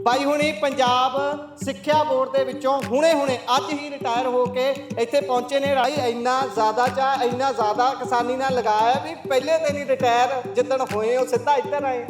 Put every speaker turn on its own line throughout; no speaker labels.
ਬਾਈ ਹੁਣੀ ਪੰਜਾਬ ਸਿੱਖਿਆ ਬੋਰਡ ਦੇ ਵਿੱਚੋਂ ਹੁਣੇ ਅੱਜ ਹੀ ਰਿਟਾਇਰ ਹੋ ਕੇ ਇੱਥੇ ਪਹੁੰਚੇ ਨੇ। ਰਾਈ ਇੰਨਾ ਜ਼ਿਆਦਾ ਚਾਹ ਇੰਨਾ ਜ਼ਿਆਦਾ ਕਿਸਾਨੀ ਨਾਲ ਲਗਾਇਆ ਵੀ ਪਹਿਲੇ ਦਿਨ ਹੀ ਰਿਟਾਇਰ ਜਿੱਦਣ ਹੋਏ ਉਹ ਸਿੱਧਾ ਇੱਧਰ ਆਏ।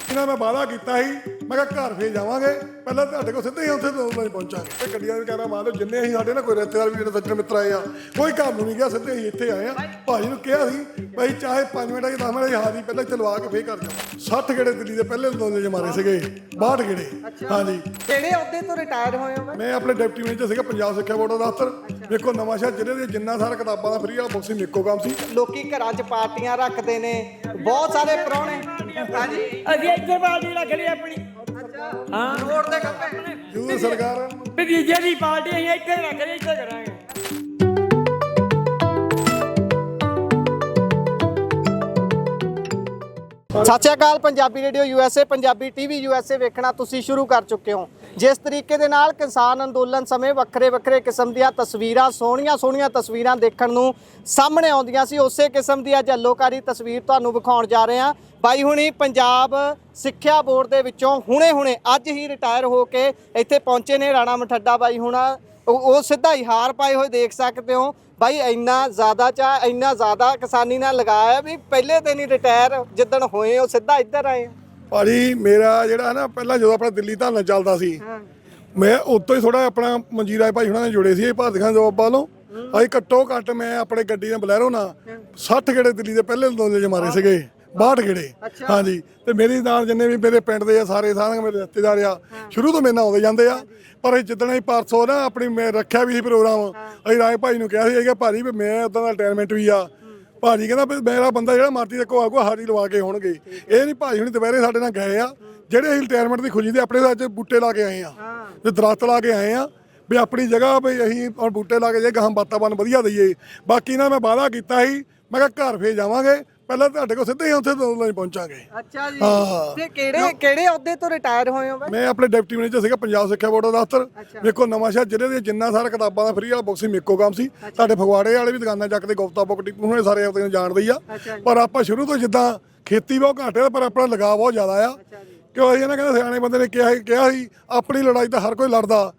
ਇਹਨਾਂ ਮੈਂ ਵਾਅਦਾ ਕੀਤਾ ਸੀ, ਮੈਂ ਕਿਹਾ ਘਰ ਫੇਰ ਜਾਵਾਂਗੇ, ਪਹਿਲਾਂ ਤੁਹਾਡੇ ਕੋਲ ਸਿੱਧੇ ਹੀ ਉੱਥੇ ਪਹੁੰਚਾਂਗੇ। ਤੇ ਗੱਡੀਆਂ ਵੀ ਕਹਿਣਾ ਮਾਰ ਲਓ, ਜਿੰਨੇ ਅਸੀਂ ਸਾਡੇ ਨਾਲ ਕੋਈ ਰਿਸ਼ਤੇਦਾਰ ਵੀ ਸੱਜਣ ਮਿੱਤਰ ਆਏ ਆ, ਕੋਈ ਘਰ ਨੂੰ ਨਹੀਂ ਗਿਆ, ਸਿੱਧੇ ਅਸੀਂ ਇੱਥੇ ਆਏ ਆ। ਭਾਜੀ ਨੂੰ ਕਿਹਾ ਸੀ ਭਾਈ ਚਾਹੇ 5 ਮਿੰਟ 10 ਮਿੰਟ ਹਾਜ਼ਰੀ ਪਹਿਲਾਂ ਇੱਥੇ ਲਵਾ ਕੇ ਫੇਰ ਘਰ ਜਾਵਾਂ। 60 ਗੇੜੇ ਦਿੱਲੀ ਦੇ ਪਹਿਲੇ ਦੋਨੇ ਜੇ ਮਾਰੇ ਸੀਗੇ, 62 ਗੇੜੇ। ਹਾਂਜੀ,
ਕਿਹੜੇ ਅਹੁਦੇ ਤੋਂ ਰਿਟਾਇਰ ਹੋਏ ਹੋ?
ਮੈਂ ਆਪਣੇ ਡਿਪਟੀ ਮੈਨੇਜਰ ਸੀਗਾ ਪੰਜਾਬ ਸਿੱਖਿਆ ਬੋਰਡ ਦਾ ਦਫ਼ਤਰ। ਵੇਖੋ ਨਵਾਂਸ਼ਹਿਰ ਜ਼ਿਲ੍ਹੇ ਦੇ ਜਿੰਨਾ ਸਾਰਾ ਕਿਤਾਬਾਂ ਦਾ ਫਰੀ ਵਾਲਾ ਬੁੱਕ ਸੀ, ਮੇਕੋ ਕੰਮ ਸੀ।
ਲੋਕੀ ਘਰਾਂ 'ਚ ਪਾਰਟੀਆਂ ਰੱਖਦੇ ਨੇ, ਬਹੁਤ ਸਾਰੇ ਪ੍ਰਾਹੁਣੇ। ਹਾਂਜੀ,
ਅਸੀਂ ਇੱਥੇ ਪਾਰਟੀ ਰੱਖ ਲਈ ਆਪਣੀ।
ਹਾਂ, ਰੋਡ ਦੇ ਖੱਬੇ
ਜਦੋਂ ਸਰਕਾਰ
ਭਤੀਜੇ ਦੀ ਪਾਰਟੀ ਅਸੀਂ ਇੱਥੇ ਰੱਖ ਲਈ, ਇੱਥੇ ਕਰਾਂਗੇ।
ਸਤਿ ਸ਼੍ਰੀ ਅਕਾਲ। Punjabi radio USA, Punjabi TV USA ਵੇਖਣਾ ਤੁਸੀਂ ਸ਼ੁਰੂ ਕਰ ਚੁੱਕੇ ਹੋ। ਜਿਸ ਤਰੀਕੇ ਦੇ ਨਾਲ ਕਿਸਾਨ ਅੰਦੋਲਨ ਸਮੇਂ ਵੱਖਰੇ ਕਿਸਮ ਦੀਆਂ ਤਸਵੀਰਾਂ, ਸੋਹਣੀਆਂ ਤਸਵੀਰਾਂ ਦੇਖਣ ਨੂੰ ਸਾਹਮਣੇ ਆਉਂਦੀਆਂ ਸੀ, ਉਸੇ ਕਿਸਮ ਦੀ ਅੱਜ ਅੱਲੋਕਾਰੀ ਤਸਵੀਰ ਤੁਹਾਨੂੰ ਵਿਖਾਉਣ ਜਾ ਰਹੇ ਹਾਂ। ਬਾਈ ਹੁਣੀ ਪੰਜਾਬ ਸਿੱਖਿਆ ਬੋਰਡ ਦੇ ਵਿੱਚੋਂ ਹੁਣੇ ਅੱਜ ਹੀ ਰਿਟਾਇਰ ਹੋ ਕੇ ਇੱਥੇ ਪਹੁੰਚੇ ਨੇ। ਰਾਣਾ ਮਠੱਡਾ ਬਾਈ ਹੁਣਾ ਉਹ ਸਿੱਧਾ ਹੀ ਹਾਰ ਪਾਏ ਹੋਏ ਦੇਖ ਸਕਦੇ ਹੋ। ਬਾਈ ਇੰਨਾ ਜ਼ਿਆਦਾ ਚਾਹ ਇੰਨਾ ਜ਼ਿਆਦਾ ਕਿਸਾਨੀ ਨਾਲ ਲਗਾਇਆ ਵੀ ਪਹਿਲੇ ਦਿਨ ਹੀ ਰਿਟਾਇਰ ਜਿੱਦਣ ਹੋਏ ਉਹ ਸਿੱਧਾ ਇੱਧਰ ਆਏ।
ਭਾਜੀ ਮੇਰਾ ਜਿਹੜਾ ਨਾ ਪਹਿਲਾਂ ਜਦੋਂ ਆਪਣਾ ਦਿੱਲੀ ਧਰਨਾ ਚੱਲਦਾ ਸੀ, ਮੈਂ ਉਤੋਂ ਹੀ ਥੋੜਾ ਆਪਣਾ ਮਨਜੀਤ ਭਾਈ ਹੁਣਾਂ ਨੇ ਜੁੜੇ ਸੀ ਭਾਰਤ ਖਾਨ ਜਵਾਬ ਵੱਲੋਂ। ਅਸੀਂ ਘੱਟੋ ਘੱਟ ਮੈਂ ਆਪਣੇ ਗੱਡੀ ਨਾਲ ਬਲੈਰੋ ਨਾਲ 60 ਗੇੜੇ ਦਿੱਲੀ ਦੇ ਪਹਿਲੇ ਦੋਨੇ ਜੇ ਮਾਰੇ ਸੀਗੇ, 62 ਗੇੜੇ। ਹਾਂਜੀ, ਤੇ ਮੇਰੇ ਨਾਲ ਜਿੰਨੇ ਵੀ ਮੇਰੇ ਪਿੰਡ ਦੇ ਆ ਸਾਰੇ ਮੇਰੇ ਰਿਸ਼ਤੇਦਾਰ ਆ, ਸ਼ੁਰੂ ਤੋਂ ਮੇਰੇ ਨਾਲ ਆਉਂਦੇ ਜਾਂਦੇ ਆ। ਪਰ ਜਿੱਦਣ ਅਸੀਂ ਪਰਸੋਂ ਨਾ ਆਪਣੀ ਮੈਂ ਰੱਖਿਆ ਵੀ ਸੀ ਪ੍ਰੋਗਰਾਮ, ਅਸੀਂ ਰਾਏ ਭਾਈ ਨੂੰ ਕਿਹਾ ਸੀ ਭਾਜੀ ਵੀ ਮੈਂ ਉੱਦਾਂ ਦਾ ਰਿਟਾਇਰਮੈਂਟ ਵੀ ਆ। ਭਾਜੀ ਕਹਿੰਦਾ ਵੀ ਮੇਰਾ ਬੰਦਾ ਜਿਹੜਾ ਮਰਜ਼ੀ ਦੇਖੋ ਆਗੂ ਹਾਜ਼ਰੀ ਲਵਾ ਕੇ ਹੋਣਗੇ। ਇਹ ਨਹੀਂ ਭਾਜੀ ਹੁਣ ਦੁਪਹਿਰੇ ਸਾਡੇ ਨਾਲ ਗਏ ਆ, ਜਿਹੜੇ ਅਸੀਂ ਰਿਟਾਇਰਮੈਂਟ ਦੀ ਖੁਸ਼ੀ ਦੇ ਆਪਣੇ ਅੱਜ ਬੂਟੇ ਲਾ ਕੇ ਆਏ ਆ, ਤੇ ਦਰਖਤ ਲਾ ਕੇ ਆਏ ਆ ਵੀ ਆਪਣੀ ਜਗ੍ਹਾ ਵੀ ਅਸੀਂ ਹੁਣ ਬੂਟੇ ਲਾ ਕੇ ਜੇ ਗਾਹਾਂ ਵਾਤਾਵਰਨ ਵਧੀਆ ਦਈਏ। ਬਾਕੀ ਨਾ ਮੈਂ ਵਾਅਦਾ ਕੀਤਾ ਸੀ, ਮੈਂ ਕਿਹਾ ਘਰ ਫੇਰ ਜਾਵਾਂਗੇ, ਪਹਿਲਾਂ ਤੁਹਾਡੇ ਕੋਲ ਸਿੱਧੇ ਹੀ ਉੱਥੇ ਪਹੁੰਚਾਂਗੇ।
ਅੱਛਾ ਜੀ, ਤੇ ਕਿਹੜੇ ਅਹੁਦੇ ਤੋਂ ਰਿਟਾਇਰ ਹੋਏ ਹੋ?
ਮੈਂ ਆਪਣੇ ਡਿਪਟੀ ਮੈਨੇਜਰ ਸੀਗਾ ਪੰਜਾਬ ਸਿੱਖਿਆ ਬੋਰਡ ਦਾ ਦਫ਼ਤਰ। ਵੇਖੋ ਨਵਾਂਸ਼ਹਿਰ ਜ਼ਿਲ੍ਹੇ ਦੇ ਜਿੰਨਾ ਸਾਰਾ ਕਿਤਾਬਾਂ ਦਾ ਫਰੀ ਵਾਲਾ ਬੁੱਕ ਸੀ, ਮੇਕੋ ਕੰਮ ਸੀ। ਤੁਹਾਡੇ ਫਗਵਾੜੇ ਵਾਲੇ ਵੀ ਦੁਕਾਨਾਂ ਚੱਕਦੇ, ਗੁਪਤਾ ਬੁੱਕ ਡਿਪੂ ਹੁਣੇ ਸਾਰੇ ਆਪਣੇ ਜਾਣਦੇ ਹੀ ਆ। ਪਰ ਆਪਾਂ ਸ਼ੁਰੂ ਤੋਂ ਜਿੱਦਾਂ ਖੇਤੀ ਬਹੁਤ ਘੱਟ ਹੈ, ਪਰ ਆਪਣਾ ਲਗਾਅ ਬਹੁਤ ਜ਼ਿਆਦਾ ਆ। ਕਿਉਂ ਅਸੀਂ ਇਹਨਾਂ ਕਹਿੰਦੇ ਸਿਆਣੇ ਬੰਦੇ ਨੇ ਕਿਹਾ ਸੀ ਆਪਣੀ ਲੜਾਈ ਤਾਂ ਹਰ ਕੋਈ ਲੜਦਾ,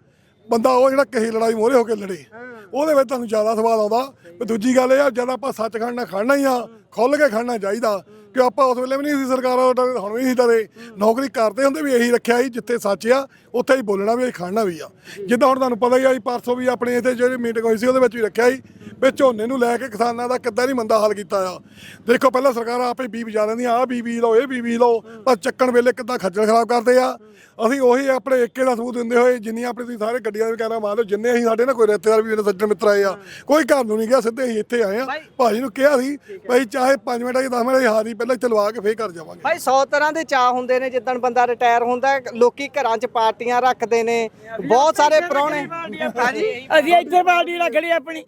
ਬੰਦਾ ਉਹ ਜਿਹੜਾ ਕਿਸੇ ਲੜਾਈ ਮੋਹਰੇ ਹੋ ਕੇ ਲੜੇ ਉਹਦੇ ਵਿੱਚ ਤੁਹਾਨੂੰ ਜ਼ਿਆਦਾ ਸਵਾਦ ਆਉਂਦਾ। ਦੂਜੀ ਗੱਲ ਇਹ ਆ, ਜਦ ਆਪਾਂ ਸੱਚਖੰਡ ਨਾਲ ਖੜਨਾ ਹੀ ਆ, ਖੁੱਲ੍ਹ ਕੇ ਖੜਨਾ ਚਾਹੀਦਾ। ਕਿ ਆਪਾਂ ਉਸ ਵੇਲੇ ਵੀ ਨਹੀਂ ਸੀ ਸਰਕਾਰਾਂ ਡਰੇ, ਹੁਣ ਵੀ ਨਹੀਂ ਡਰੇ। ਨੌਕਰੀ ਕਰਦੇ ਹੁੰਦੇ ਵੀ ਇਹੀ ਰੱਖਿਆ ਸੀ, ਜਿੱਥੇ ਸੱਚ ਆ ਉੱਥੇ ਹੀ ਬੋਲਣਾ ਵੀ, ਖੜਨਾ ਵੀ ਆ। ਜਿੱਦਾਂ ਹੁਣ ਤੁਹਾਨੂੰ ਪਤਾ ਹੀ ਆ, ਪਰਸੋਂ ਵੀ ਆਪਣੇ ਇੱਥੇ ਜਿਹੜੀ ਮੀਟਿੰਗ ਹੋਈ ਸੀ ਉਹਦੇ ਵਿੱਚ ਵੀ ਰੱਖਿਆ ਸੀ ਵੀ ਝੋਨੇ ਨੂੰ ਲੈ ਕੇ ਕਿਸਾਨਾਂ ਦਾ ਕਿੱਦਾਂ ਨਹੀਂ ਮੰਦਾ ਹਾਲ ਕੀਤਾ ਆ। ਦੇਖੋ ਪਹਿਲਾਂ ਸਰਕਾਰਾਂ ਆਪੇ ਬੀਜ ਬਜਾ ਦਿੰਦੀਆਂ, ਆਹ ਬੀਜ ਲਓ, ਇਹ ਬੀਜ ਲਓ, ਪਰ ਚੱਕਣ ਵੇਲੇ ਕਿੱਦਾਂ ਖੱਜਲ ਖਰਾਬ ਕਰਦੇ ਆ। ਅਸੀਂ ਉਹੀ ਆਪਣੇ ਏਕੇ ਦਾ ਸਬੂਤ ਦਿੰਦੇ ਹੋਏ, ਜਿੰਨੀ ਆਪਣੇ ਤੁਸੀਂ ਸਾਰੇ ਗੱਡੀਆਂ ਵੀ ਕਹਿਣਾ ਮਾਰ ਲਓ, ਜਿੰਨੇ ਅਸੀਂ ਸਾਡੇ ਨਾਲ ਕੋਈ ਰਿਸ਼ਤੇਦਾਰ ਵੀ ਸੱਜਣ ਮਿੱਤਰ ਆਏ ਆ, ਕੋਈ ਘਰ ਨੂੰ ਨਹੀਂ ਗਿਆ, ਸਿੱਧੇ ਅਸੀਂ ਇੱਥੇ ਆਏ ਆ। ਭਾਜੀ ਨੂੰ ਕਿਹਾ ਸੀ ਭਾਈ ਚਾਹੇ 5 ਮਿੰਟ 10 ਮਿੰਟ ਹਾਜ਼ਰੀ ਪਹਿਲਾਂ ਇੱਥੇ ਲਵਾ ਕੇ ਫੇਰ ਘਰ ਜਾਵਾਂਗੇ।
ਭਾਈ 100 ਤਰ੍ਹਾਂ ਦੇ ਚਾਹ ਹੁੰਦੇ ਨੇ ਜਿੱਦਣ ਬੰਦਾ ਰਿਟਾਇਰ ਹੁੰਦਾ। ਲੋਕੀ ਘਰਾਂ 'ਚ ਪਾਰਟੀਆਂ ਰੱਖਦੇ ਨੇ, ਬਹੁਤ ਸਾਰੇ ਪ੍ਰਾਹੁਣੇ। ਹਾਂਜੀ,
ਅਸੀਂ ਇੱਥੇ ਪਾਰਟੀ ਰੱਖ ਲਈ ਆਪਣੀ।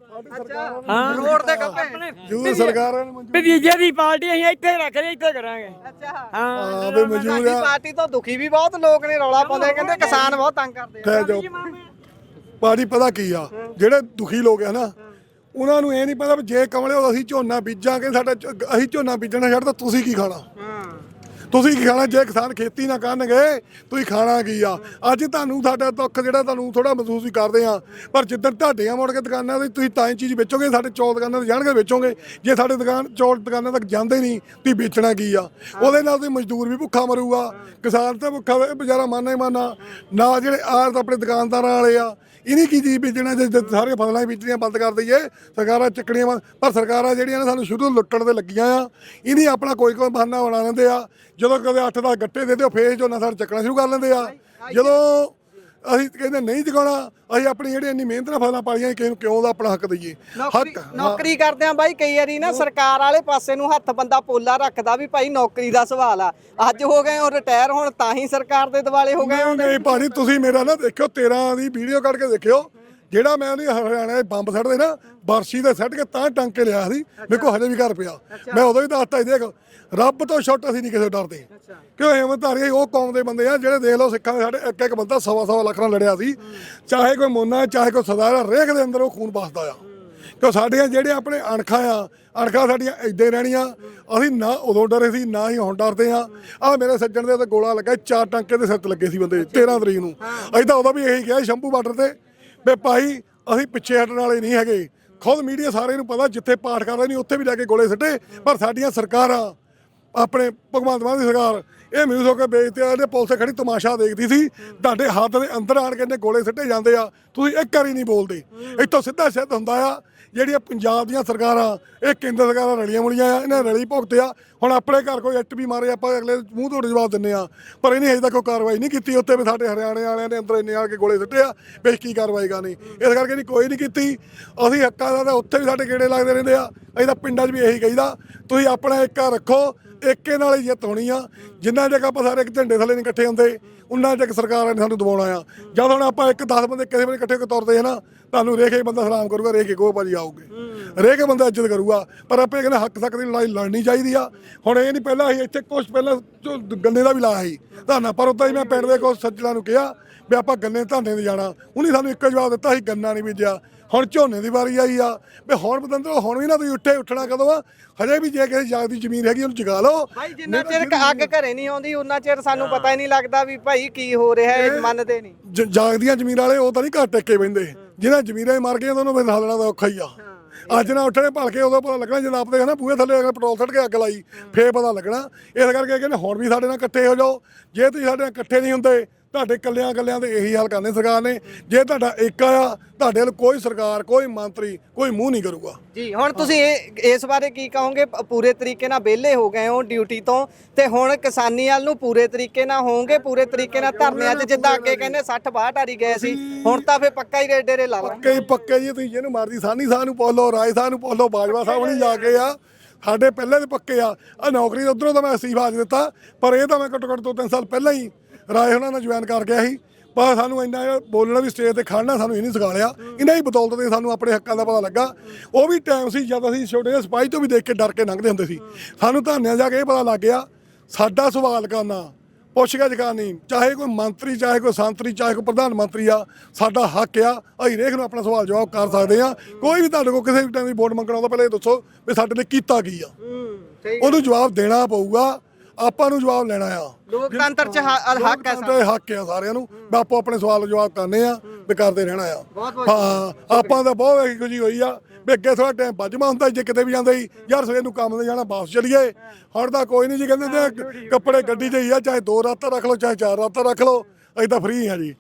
ਹਾਂ, ਰੋਡ ਦੇ ਖੱਬੇ
ਜਦੋਂ ਸਰਕਾਰ
ਭਤੀਜੇ ਦੀ ਪਾਰਟੀ ਅਸੀਂ ਇੱਥੇ ਰੱਖ ਲਈ, ਇੱਥੇ ਕਰਾਂਗੇ।
ਹਾਂ,
ਵੀ ਮੌਜੂਦ ਆ।
ਪਾਰਟੀ ਤੋਂ ਦੁਖੀ ਵੀ ਬਹੁਤ ਲੋਕ ਨੇ, ਰੌਲਾ ਪਾਉਂਦੇ, ਕਹਿੰਦੇ ਕਿਸਾਨ ਬਹੁਤ ਤੰਗ ਕਰਦੇ ਆ।
ਪਾਰਟੀ ਪਤਾ ਕੀ ਆ, ਜਿਹੜੇ ਦੁਖੀ ਲੋਕ ਆ ਨਾ, ਉਹਨਾਂ ਨੂੰ ਇਹ ਨਹੀਂ ਪਤਾ ਵੀ ਜੇ ਕਮਲੇ ਅਸੀਂ ਝੋਨਾ ਬੀਜਾਂਗੇ, ਅਸੀਂ ਝੋਨਾ ਬੀਜਣਾ ਛੱਡ ਤਾਂ ਤੁਸੀਂ ਕੀ ਖਾਣਾ। ਤੁਸੀਂ ਕੀ ਖਾਣਾ ਜੇ ਕਿਸਾਨ ਖੇਤੀ ਨਾ ਕਰਨਗੇ, ਤੁਸੀਂ ਖਾਣਾ ਕੀ ਆ। ਅੱਜ ਤੁਹਾਨੂੰ ਸਾਡਾ ਦੁੱਖ ਜਿਹੜਾ ਤੁਹਾਨੂੰ ਥੋੜਾ ਮਹਿਸੂਸ ਵੀ ਕਰਦੇ ਆ, ਪਰ ਜਿੱਦਣ ਤੁਹਾਡੀਆਂ ਮੁੜ ਕੇ ਦੁਕਾਨਾਂ ਤੇ ਤੁਸੀਂ ਤਾਂ ਹੀ ਚੀਜ਼ ਵੇਚੋਗੇ, ਸਾਡੇ ਚੌਲ ਦੁਕਾਨਾਂ ਤੇ ਜਾਣਗੇ ਵੇਚੋਗੇ। ਜੇ ਸਾਡੇ ਚੌਲ ਦੁਕਾਨਾਂ ਤੱਕ ਜਾਂਦੇ ਨਹੀਂ, ਤੁਸੀਂ ਵੇਚਣਾ ਕੀ ਆ। ਉਹਦੇ ਨਾਲ ਤੁਸੀਂ ਮਜ਼ਦੂਰ ਵੀ ਭੁੱਖਾ ਮਰੂਗਾ, ਕਿਸਾਨ ਤਾਂ ਭੁੱਖਾ ਵਿਚਾਰਾ ਮਾਨਾ ਹੀ ਮਾਨਾ ਨਾ। ਜਿਹੜੇ ਆਹ ਆਪਣੇ ਦੁਕਾਨਦਾਰਾਂ ਵਾਲੇ ਆ, ਇਹਨੀ ਕੀ ਚੀਜ਼ ਵੇਚਣਾ ਜੇ ਸਾਰੀਆਂ ਫਸਲਾਂ ਵੇਚਣੀਆਂ ਬੰਦ ਕਰ ਦਈਏ, ਸਰਕਾਰਾਂ ਚੱਕਣੀਆਂ। ਪਰ ਸਰਕਾਰਾਂ ਜਿਹੜੀਆਂ ਨੇ ਸਾਨੂੰ ਸ਼ੁਰੂ ਤੋਂ ਲੁੱਟਣ ਤੇ ਲੱਗੀਆਂ ਆ। ਇਹਨੀ ਆਪਣਾ ਕੋਈ ਬਹਾਨਾ ਬਣਾ ਲੈਂਦੇ ਆ। ਜਦੋਂ ਕਦੇ 8-10 ਗੱਟੇ ਦੇ ਦਿਓ ਫੇਰ ਝੋਨਾ ਸਾਡਾ ਚੱਕਣਾ ਸ਼ੁਰੂ ਕਰ ਲੈਂਦੇ ਆ। ਜਦੋਂ ਅਸੀਂ ਕਹਿੰਦੇ ਨਹੀਂ ਚੁਕਾਉਣਾ, ਅਸੀਂ ਆਪਣੀ ਜਿਹੜੀ ਇੰਨੀ ਮਿਹਨਤ ਨਾਲ ਫਸਲਾਂ ਪਾਲੀਆਂ, ਕਿਸੇ ਨੂੰ ਕਿਉਂ ਦਾ ਆਪਣਾ ਹੱਕ ਦਈਏ।
ਨੌਕਰੀ ਕਰਦੇ ਆ ਬਾਈ, ਕਈ ਵਾਰੀ ਨਾ ਸਰਕਾਰ ਵਾਲੇ ਪਾਸੇ ਨੂੰ ਹੱਥ ਬੰਦਾ ਪੋਲਾ ਰੱਖਦਾ ਵੀ ਭਾਈ ਨੌਕਰੀ ਦਾ ਸਵਾਲ ਆ। ਅੱਜ ਹੋ ਗਏ ਉਹ ਰਿਟਾਇਰ, ਹੁਣ ਤਾਂ ਹੀ ਸਰਕਾਰ ਦੇ ਦਿਵਾਲੇ ਹੋ ਗਏ।
ਨਹੀਂ ਭਾਜੀ, ਤੁਸੀਂ ਮੇਰਾ ਨਾ ਦੇਖਿਓ 13 ਦੀ ਵੀਡੀਓ ਕੱਢ ਕੇ ਦੇਖਿਓ, ਜਿਹੜਾ ਮੈਂ ਉਹਦੀ ਹਰਿਆਣਾ ਦੇ ਬੰਬ ਸੱਟਦੇ ਨਾ, ਬਰਸ਼ੀ ਦੇ ਸੱਟ ਕੇ ਤਾਂ ਟੰਗ ਕੇ ਲਿਆ ਸੀ। ਮੇਰੇ ਕੋਲ ਹਜੇ ਵੀ ਘਰ ਪਿਆ। ਮੈਂ ਉਦੋਂ ਹੀ ਦੱਸਤਾ ਸੀ, ਦੇਖ ਰੱਬ ਤੋਂ ਛੁੱਟ ਅਸੀਂ ਨਹੀਂ ਕਿਸੇ ਡਰਦੇ। ਕਿਉਂ ਹਿੰਮਤਧਾਰੀ ਉਹ ਕੌਮ ਦੇ ਬੰਦੇ ਆ ਜਿਹੜੇ ਦੇਖ ਲਓ ਸਿੱਖਾਂ ਦੇ ਸਾਡੇ ਇੱਕ ਬੰਦਾ 1.25 ਲੱਖ ਨਾਲ ਲੜਿਆ ਸੀ। ਚਾਹੇ ਕੋਈ ਮੋਨਾ ਚਾਹੇ ਕੋਈ ਸਰਦਾਰ, ਹਰੇਕ ਦੇ ਅੰਦਰ ਉਹ ਖੂਨ ਵਸਦਾ ਆ। ਕਿਉਂ ਸਾਡੀਆਂ ਜਿਹੜੇ ਆਪਣੇ ਅਣਖਾਂ ਆ, ਅਣਖਾਂ ਸਾਡੀਆਂ ਇੱਦਾਂ ਹੀ ਰਹਿਣੀਆਂ। ਅਸੀਂ ਨਾ ਉਦੋਂ ਡਰੇ ਸੀ, ਨਾ ਹੀ ਹੁਣ ਡਰਦੇ ਆ। ਆ ਮੇਰੇ ਸੱਜਣ ਦੇ ਤੇ ਗੋਲਾ ਲੱਗਾ, 4 ਟਾਂਕੇ ਦੇ ਸਿਰ ਤੇ ਲੱਗੇ ਸੀ ਬੰਦੇ 13 ਤਰੀਕ ਨੂੰ। ਅਸੀਂ ਤਾਂ ਉਦੋਂ ਵੀ ਇਹੀ ਕਿਹਾ ਸ਼ੰਭੂ ਬਾਰਡਰ ਤੇ ਵੀ ਭਾਈ ਅਸੀਂ ਪਿੱਛੇ ਹਟਣ ਵਾਲੇ ਨਹੀਂ ਹੈਗੇ। ਖੁਦ ਮੀਡੀਆ ਸਾਰਿਆਂ ਨੂੰ ਪਤਾ, ਜਿੱਥੇ ਪਾਠ ਕਰਦੇ ਨਹੀਂ ਉੱਥੇ ਵੀ ਜਾ ਕੇ ਗੋਲੇ ਸਿੱਟੇ। ਪਰ ਸਾਡੀਆਂ ਸਰਕਾਰਾਂ, ਆਪਣੇ ਭਗਵੰਤ ਮਾਨ ਦੀ ਸਰਕਾਰ, ਇਹ ਮਿਊਜ਼ ਹੋ ਕੇ ਵੇਚਦੇ ਆ। ਇਹਦੇ ਪੁਲਿਸ ਖੜੀ ਤਮਾਸ਼ਾ ਦੇਖਦੀ ਸੀ। ਤੁਹਾਡੇ ਹੱਥ ਦੇ ਅੰਦਰ ਆਣ ਕੇ ਇਹਨੇ ਗੋਲੇ ਸਿੱਟੇ ਜਾਂਦੇ ਆ, ਤੁਸੀਂ ਇੱਕ ਵਾਰੀ ਨਹੀਂ ਬੋਲਦੇ। ਇੱਥੋਂ ਸਿੱਧਾ ਸਿੱਧ ਹੁੰਦਾ ਆ ਜਿਹੜੀਆਂ ਪੰਜਾਬ ਦੀਆਂ ਸਰਕਾਰਾਂ, ਇਹ ਕੇਂਦਰ ਸਰਕਾਰਾਂ ਰਲੀਆਂ ਮੁਲੀਆਂ ਆ, ਇਹਨਾਂ ਰਲੀ ਭੁਗਤੇ ਆ। ਹੁਣ ਆਪਣੇ ਘਰ ਕੋਈ ਇੱਟ ਵੀ ਮਾਰੇ, ਆਪਾਂ ਅਗਲੇ ਮੂੰਹ ਤੋਂ ਜਵਾਬ ਦਿੰਦੇ ਆ। ਪਰ ਇਹਨੇ ਅਜੇ ਤੱਕ ਕੋਈ ਕਾਰਵਾਈ ਨਹੀਂ ਕੀਤੀ। ਉੱਤੇ ਵੀ ਸਾਡੇ ਹਰਿਆਣੇ ਵਾਲਿਆਂ ਨੇ ਅੰਦਰ ਇੰਨੇ ਆ ਕੇ ਗੋਲੇ ਸਿੱਟੇ ਆ, ਵੀ ਕੀ ਕਾਰਵਾਈ ਕਰਨੀ। ਇਸ ਕਰਕੇ ਨਹੀਂ ਕੋਈ ਨਹੀਂ ਕੀਤੀ। ਅਸੀਂ ਹੱਕਾਂ ਦਾ ਤਾਂ ਉੱਥੇ ਵੀ ਸਾਡੇ ਗੇੜੇ ਲੱਗਦੇ ਰਹਿੰਦੇ ਆ। ਅਸੀਂ ਤਾਂ ਪਿੰਡਾਂ 'ਚ ਵੀ ਇਹੀ ਕਹੀਦਾ, ਤੁਸੀਂ ਆਪਣਾ ਏਕਾ ਰੱਖੋ, ਏਕੇ ਨਾਲ ਹੀ ਜਿੱਤ ਹੋਣੀ ਆ। ਜਿੰਨਾ ਚਿਰ ਆਪਾਂ ਸਾਰੇ ਇੱਕ ਝੰਡੇ ਥੱਲੇ ਨਹੀਂ ਇਕੱਠੇ ਹੁੰਦੇ, ਉਹਨਾਂ ਚਿਰ ਸਰਕਾਰਾਂ ਨੇ ਸਾਨੂੰ ਦਬਾਉਣਾ ਆ। ਜਦ ਹੁਣ ਆਪਾਂ 1-10 ਬੰਦੇ ਕਿਸੇ ਵੇਲੇ ਇਕੱਠੇ ਹੋ ਕੇ ਤੁਰਦੇ ਆ ਨਾ, ਤੁਹਾਨੂੰ ਰੇਖ ਕੇ ਬੰਦਾ ਸਲਾਮ ਕਰੂਗਾ, ਰੇਖ ਕੇ ਕਹੋ ਭਾਜੀ ਆਓਗੇ, ਰੇਖ ਕੇ ਬੰਦਾ ਇੱਜ਼ਤ ਕਰੂਗਾ। ਪਰ ਆਪਾਂ ਕਹਿੰਦੇ ਹੱਕ ਤੱਕ ਦੀ ਲੜਾਈ ਲੜਨੀ ਚਾਹੀਦੀ ਆ। ਹੁਣ ਇਹ ਨਹੀਂ, ਪਹਿਲਾਂ ਅਸੀਂ ਇੱਥੇ ਕੁਛ ਪਹਿਲਾਂ ਗੰਨੇ ਦਾ ਵੀ ਲਾਇਆ ਸੀ ਧਾਨਾ, ਪਰ ਉੱਦਾਂ ਹੀ ਮੈਂ ਪਿੰਡ ਦੇ ਕੋਲ ਸੱਜਣਾ ਨੂੰ ਕਿਹਾ ਵੀ ਆਪਾਂ ਗੰਨੇ ਧਾਨੇ ਤੇ ਜਾਣਾ। ਉਹਨੇ ਸਾਨੂੰ ਇੱਕ ਜਵਾਬ ਦਿੱਤਾ, ਸੀ ਗੰਨਾ ਨਹੀਂ ਬੀਜਿਆ। ਹੁਣ ਝੋਨੇ ਦੀ ਵਾਰੀ ਆਈ ਆ ਵੀ ਹੁਣ ਬਦੰਦਰੋ, ਹੁਣ ਵੀ ਨਾ ਤੁਸੀਂ ਉੱਠਣਾ ਕਦੋਂ ਆ? ਹਜੇ ਵੀ ਜੇ ਕਿਸੇ ਜਾਗ ਦੀ ਜ਼ਮੀਨ ਹੈਗੀ ਉਹਨੂੰ ਜਗਾ ਲਓ।
ਭਾਈ ਜਿੰਨਾ ਚਿਰ ਅੱਗ ਘਰੇ ਨਹੀਂ ਆਉਂਦੀ ਉਹਨਾਂ ਚਿਰ ਸਾਨੂੰ ਪਤਾ ਹੀ ਨਹੀਂ ਲੱਗਦਾ ਵੀ ਭਾਈ ਕੀ ਹੋ ਰਿਹਾ ਹੈ। ਮੰਨਦੇ ਨਹੀਂ।
ਜਾਗਦੀਆਂ ਜ਼ਮੀਨ ਵਾਲੇ ਉਹ ਤਾਂ ਨਹੀਂ ਘਰ ਟੇਕੇ ਬਹਿੰਦੇ, ਜਿਹਨਾਂ ਜ਼ਮੀਨਾਂ ਮਰ ਗਈਆਂ ਉਹਨਾਂ ਨੂੰ ਫਿਰ ਹਾਲਣਾ ਤਾਂ ਔਖਾ ਹੀ ਆ। ਅੱਜ ਨਾ ਉੱਠਣੇ ਭਲ ਕੇ ਉਦੋਂ ਪਤਾ ਲੱਗਣਾ ਜਦੋਂ ਆਪਦੇ ਨਾ ਬੂਹੇ ਥੱਲੇ ਪੈਟਰੋਲ ਸੁੱਟ ਕੇ ਅੱਗ ਲਾਈ, ਫੇਰ ਪਤਾ ਲੱਗਣਾ। ਇਸ ਕਰਕੇ ਕਹਿੰਦੇ ਹੁਣ ਵੀ ਸਾਡੇ ਨਾਲ ਇਕੱਠੇ ਹੋ ਜਾਓ। ਜੇ ਤੁਸੀਂ ਸਾਡੇ ਨਾਲ ਇਕੱਠੇ ਨਹੀਂ ਹੁੰਦੇ, ਤੁਹਾਡੇ ਕੱਲਿਆਂ ਦੇ ਇਹੀ ਹਾਲ ਕਰਨੇ ਸਰਕਾਰ ਨੇ। ਜੇ ਤੁਹਾਡਾ ਏਕਾ ਆ, ਤੁਹਾਡੇ ਵੱਲ ਕੋਈ ਸਰਕਾਰ, ਕੋਈ ਮੰਤਰੀ, ਕੋਈ ਮੂੰਹ ਨਹੀਂ ਕਰੂਗਾ
ਜੀ। ਹੁਣ ਤੁਸੀਂ ਇਸ ਬਾਰੇ ਕੀ ਕਹੋਗੇ? ਪੂਰੇ ਤਰੀਕੇ ਨਾਲ ਵਿਹਲੇ ਹੋ ਗਏ ਹੋ ਡਿਊਟੀ ਤੋਂ, ਤੇ ਹੁਣ ਕਿਸਾਨੀ ਵੱਲ ਨੂੰ ਪੂਰੇ ਤਰੀਕੇ ਨਾਲ ਹੋਵੋਗੇ, ਪੂਰੇ ਤਰੀਕੇ ਨਾਲ ਧਰਨਿਆਂ 'ਚ ਜਿੱਦਾਂ ਅੱਗੇ ਕਹਿੰਦੇ 60-62 ਹਾਰੀ ਗਏ ਸੀ, ਹੁਣ ਤਾਂ ਫੇਰ ਪੱਕਾ ਹੀ ਡੇਰੇ ਲਾ ਲਓ।
ਪੱਕੇ ਜੀ। ਤੁਸੀਂ ਜਿਹਨੂੰ ਮਰਦੀ ਸਾਨੀ ਸਾਹਿਬ ਨੂੰ ਪੁੱਛ ਲਓ, ਰਾਏ ਸਾਹਿਬ ਨੂੰ ਪੁੱਛ ਲਓ, ਬਾਜਵਾ ਸਾਹਿਬ ਨਹੀਂ ਜਾ ਕੇ ਆ ਸਾਡੇ ਪਹਿਲੇ ਦੇ ਪੱਕੇ ਆ। ਨੌਕਰੀ ਉਧਰੋਂ ਤਾਂ ਮੈਂ ਅਸਤੀਫਾ ਦੇ ਦਿੱਤਾ, ਪਰ ਇਹ ਤਾਂ ਮੈਂ ਘੱਟੋ ਘੱਟ 2-3 ਸਾਲ ਪਹਿਲਾਂ ਹੀ ਰਾਏ ਉਹਨਾਂ ਨਾਲ ਜੁਆਇਨ ਕਰ ਗਿਆ ਸੀ। ਪਰ ਸਾਨੂੰ ਇੰਨਾ ਬੋਲਣਾ ਵੀ, ਸਟੇਜ ਤੇ ਖੜਨਾ ਸਾਨੂੰ ਇਹ ਨਹੀਂ ਸਿਖਾਇਆ। ਇਹਨਾਂ ਹੀ ਬਦੌਲਤ ਤੇ ਸਾਨੂੰ ਆਪਣੇ ਹੱਕਾਂ ਦਾ ਪਤਾ ਲੱਗਾ। ਉਹ ਵੀ ਟਾਈਮ ਸੀ ਜਦ ਅਸੀਂ ਛੋਟੇ ਜਿਹੇ ਸਿਪਾਹੀ ਤੋਂ ਵੀ ਦੇਖ ਕੇ ਡਰ ਕੇ ਲੰਘਦੇ ਹੁੰਦੇ ਸੀ। ਸਾਨੂੰ ਧਾਨਿਆਂ ਜਾ ਕੇ ਇਹ ਪਤਾ ਲੱਗ ਗਿਆ, ਸਾਡਾ ਸਵਾਲ ਕਰਨਾ, ਪੁੱਛਗਿੱਛ ਕਰਨੀ, ਚਾਹੇ ਕੋਈ ਮੰਤਰੀ, ਚਾਹੇ ਕੋਈ ਸੰਤਰੀ, ਚਾਹੇ ਕੋਈ ਪ੍ਰਧਾਨ ਮੰਤਰੀ ਆ, ਸਾਡਾ ਹੱਕ ਆ। ਅਸੀਂ ਹਰੇਕ ਨੂੰ ਆਪਣਾ ਸਵਾਲ ਜਵਾਬ ਕਰ ਸਕਦੇ ਆ। ਕੋਈ ਵੀ ਤੁਹਾਡੇ ਕੋਲ ਕਿਸੇ ਵੀ ਟਾਈਮ ਦੀ ਵੋਟ ਮੰਗਣ ਆਉਂਦਾ, ਪਹਿਲਾਂ ਇਹ ਦੱਸੋ ਵੀ ਸਾਡੇ ਨੇ ਕੀਤਾ ਕੀ ਆ। ਉਹਨੂੰ ਜਵਾਬ ਦੇਣਾ ਪਊਗਾ, ਆਪਾਂ ਨੂੰ ਜਵਾਬ ਲੈਣਾ ਆ।
ਲੋਕਤੰਤਰ 'ਚ ਹੱਕ ਹੈ ਸਾਡਾ।
ਹੱਕ ਆ ਸਾਰਿਆਂ ਨੂੰ, ਆਪੋ ਆਪਣੇ ਸਵਾਲ ਜਵਾਬ ਕਰਨੇ ਆ, ਵੀ ਕਰਦੇ ਰਹਿਣਾ ਆ। ਹਾਂ, ਆਪਾਂ ਤਾਂ ਬਹੁਤ ਇਹੋ ਜਿਹੀ ਹੋਈ ਆ ਵੀ ਅੱਗੇ ਥੋੜਾ ਟਾਈਮ ਵੱਜਮਾ ਹੁੰਦਾ, ਜੇ ਕਿਤੇ ਵੀ ਜਾਂਦੇ ਸੀ ਯਾਰ ਸਵੇਰ ਨੂੰ ਕੰਮ ਤੇ ਜਾਣਾ, ਵਾਪਸ ਚਲੀਏ। ਹੁਣ ਤਾਂ ਕੋਈ ਨਹੀਂ ਜੀ, ਕਹਿੰਦੇ ਤੇ ਕੱਪੜੇ ਗੱਡੀ 'ਚ ਹੀ ਆ, ਚਾਹੇ 2 ਰਾਤਾਂ ਰੱਖ ਲਓ, ਚਾਹੇ 4 ਰਾਤਾਂ ਰੱਖ ਲਓ, ਅਸੀਂ ਤਾਂ ਫ੍ਰੀ ਆ ਜੀ।